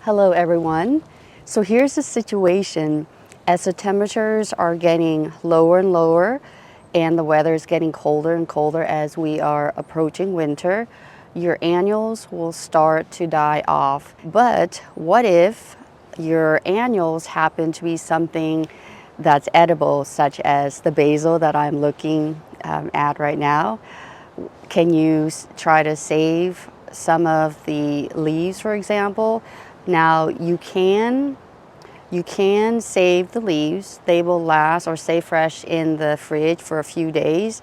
Hello everyone. So here's the situation. As the temperatures are getting lower and lower and the weather is getting colder and colder as we are approaching winter, your annuals will start to die off. But what if your annuals happen to be something that's edible, such as the basil that I'm looking at right now? Can you try to save some of the leaves, for example? Now you can save the leaves. They will last or stay fresh in the fridge for a few days,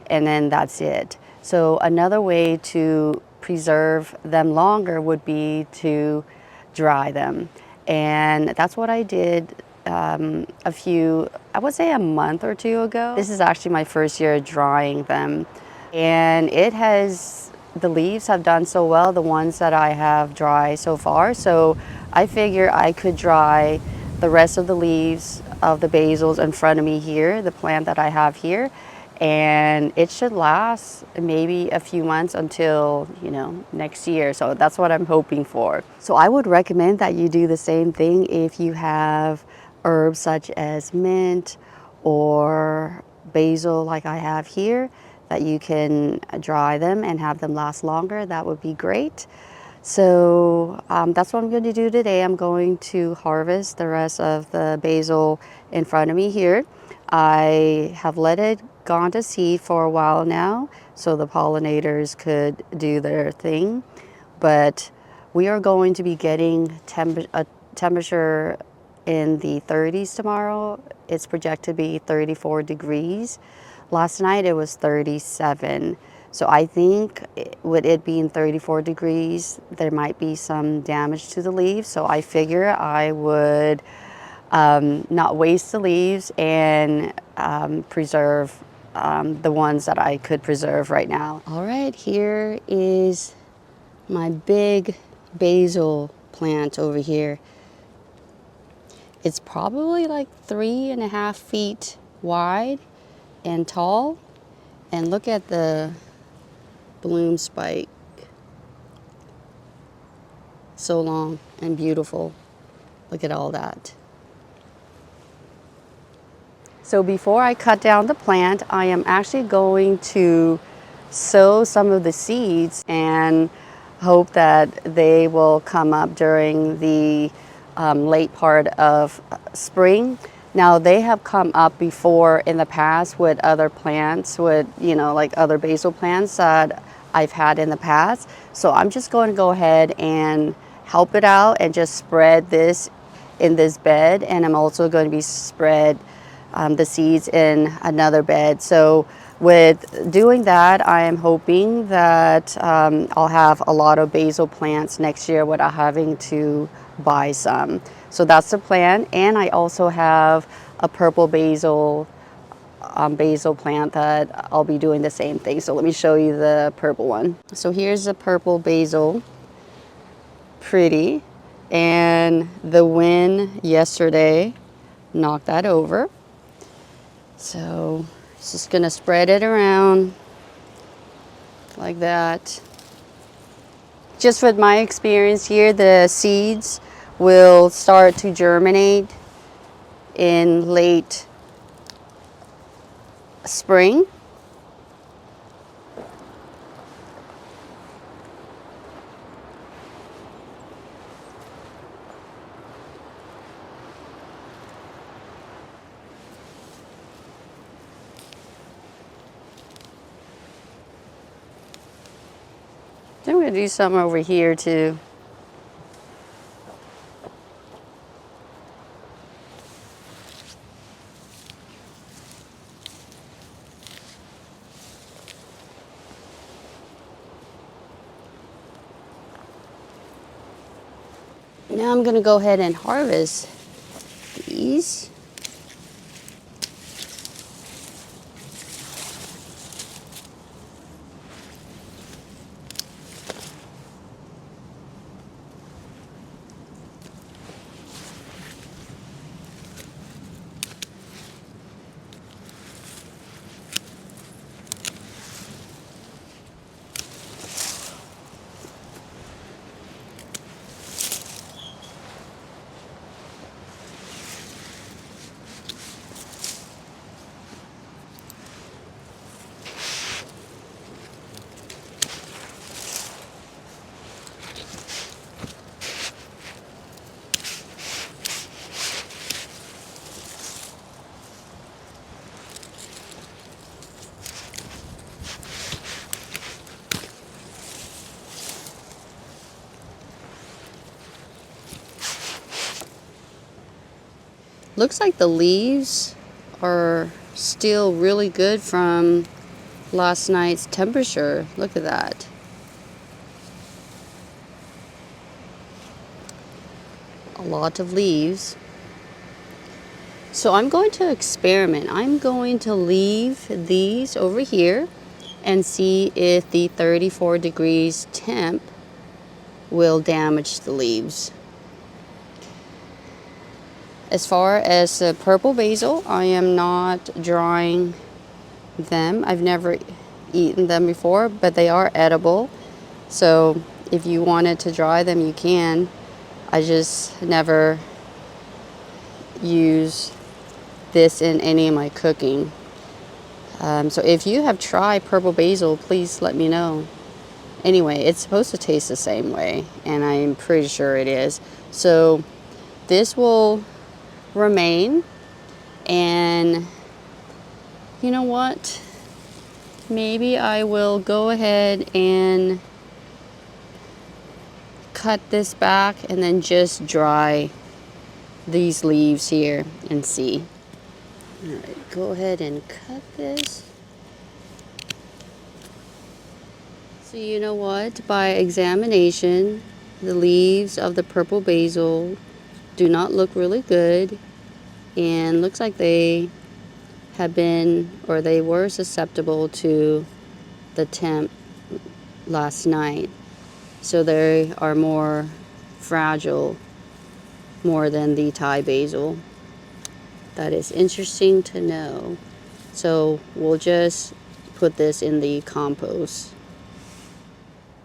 and then that's it. So another way to preserve them longer would be to dry them. And that's what I did I would say a month or two ago. This is actually my first year drying them. And the leaves have done so well, the ones that I have dry so far. So I figure I could dry the rest of the leaves of the basils in front of me here, the plant that I have here, and it should last maybe a few months until, next year. So that's what I'm hoping for. So I would recommend that you do the same thing if you have herbs such as mint or basil like I have here, that you can dry them and have them last longer. That would be great. So that's what I'm going to do today. I'm going to harvest the rest of the basil in front of me here. I have let it gone to seed for a while now so the pollinators could do their thing. But we are going to be getting a temperature in the 30s tomorrow. It's projected to be 34 degrees. Last night it was 37. So I think with it being 34 degrees, there might be some damage to the leaves. So I figure I would not waste the leaves and preserve the ones that I could preserve right now. All right, here is my big basil plant over here. It's probably like 3.5 feet wide and tall. And look at the bloom spike. So long and beautiful. Look at all that. So before I cut down the plant, I am actually going to sow some of the seeds and hope that they will come up during the late part of spring. Now they have come up before in the past with other plants, with like other basil plants that I've had in the past. So I'm just going to go ahead and help it out and just spread this in this bed, and I'm also going to be spread the seeds in another bed. So with doing that, I am hoping that I'll have a lot of basil plants next year without having to buy some. So that's the plan. And I also have a purple basil plant that I'll be doing the same thing. So let me show you the purple one. So here's the purple basil. Pretty. And the wind yesterday knocked that over. So just gonna spread it around like that. Just with my experience here, the seeds will start to germinate in late spring. I'm going to do some over here too. Now I'm going to go ahead and harvest these. Looks like the leaves are still really good from last night's temperature. Look at that. A lot of leaves. So I'm going to experiment. I'm going to leave these over here and see if the 34 degrees temp will damage the leaves. As far as the purple basil, I am not drying them. I've never eaten them before, but they are edible. So if you wanted to dry them, you can. I just never use this in any of my cooking. So if you have tried purple basil, please let me know. Anyway, it's supposed to taste the same way, and I'm pretty sure it is. So this will remain, and you know what? Maybe I will go ahead and cut this back and then just dry these leaves here and see. All right, go ahead and cut this. So you know what? By examination, the leaves of the purple basil do not look really good, and looks like they have been, or they were susceptible to the temp last night. So they are more fragile, more than the Thai basil. That is interesting to know. So we'll just put this in the compost.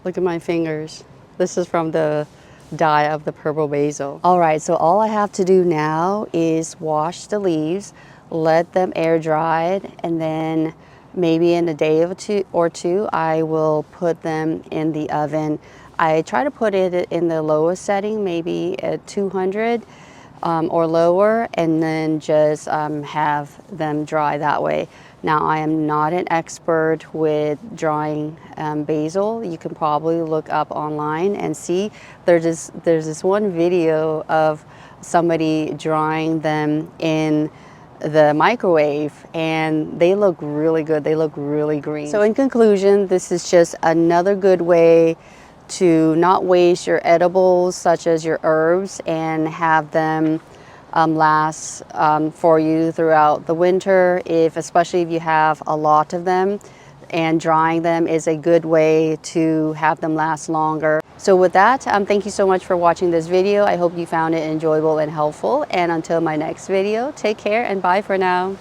Look at my fingers. This is from the dye of the purple basil. All right, so all I have to do now is wash the leaves, let them air dry, and then maybe in a day or two, I will put them in the oven. I try to put it in the lowest setting, maybe at 200 or lower, and then just have them dry that way. Now, I am not an expert with drying basil. You can probably look up online and see. There's this one video of somebody drying them in the microwave, and they look really good. They look really green. So in conclusion, this is just another good way to not waste your edibles, such as your herbs, and have them last for you throughout the winter, especially if you have a lot of them. And drying them is a good way to have them last longer. So with that, thank you so much for watching this video. I hope you found it enjoyable and helpful. And until my next video, take care and bye for now.